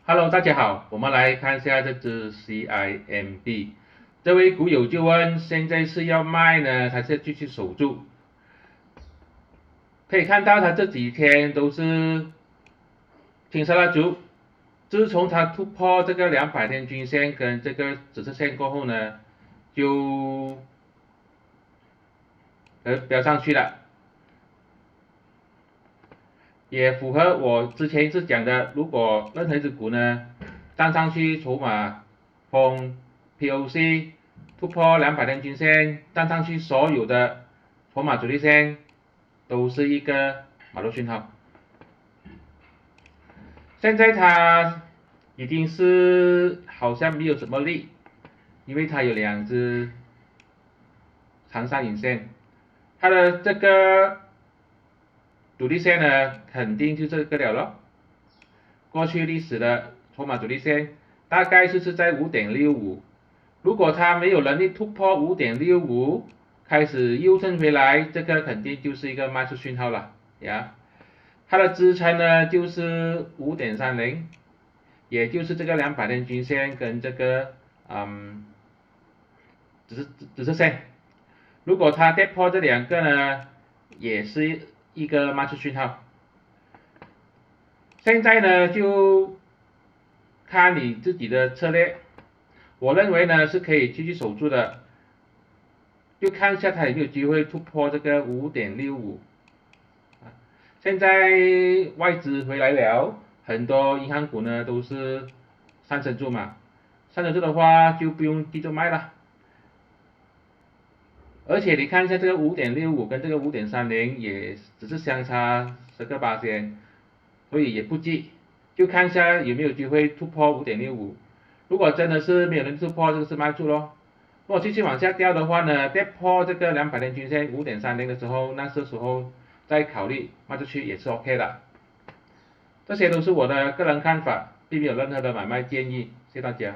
Hello，大家好，我们来看一下这只 CIMB。这位股友就问，现在是要卖呢，还是继续守住？可以看到它这几天都是挺杀蜡烛，自从它突破这个200天均线跟这个紫色线过后呢，就飙上去了，也符合我之前一直讲的，如果任何一只股呢站上去筹码封 POC 突破200天均线，站上去所有的筹码阻力线都是一个买入讯号。现在它已经是好像没有什么力，因为它有两只长上影线，它的这个阻力线呢肯定就这个了咯。过去历史的筹码阻力线大概就是在5.65，如果它没有能力突破5.65，开始右升回来，这个肯定就是一个卖出讯号了呀。它的支撑呢就是5.30，也就是这个200天均线跟这个紫色线。如果它跌破这两个呢，也是一个卖出讯号。现在呢就看你自己的策略，我认为呢是可以继续守住的，就看一下它有没有机会突破这个5.65。现在外资回来了，很多银行股呢都是上升住嘛，上升住的话就不用急着卖了。而且你看一下这个5.65跟这个5.30也只是相差10个巴仙，所以也不急，就看一下有没有机会突破5.65。如果真的是没有能突破，这个是卖出咯。如果继续往下掉的话呢，跌破这个200天均线5.30的时候，那时候再考虑卖出去也是 OK 的。这些都是我的个人看法，并没有任何的买卖建议，谢谢大家。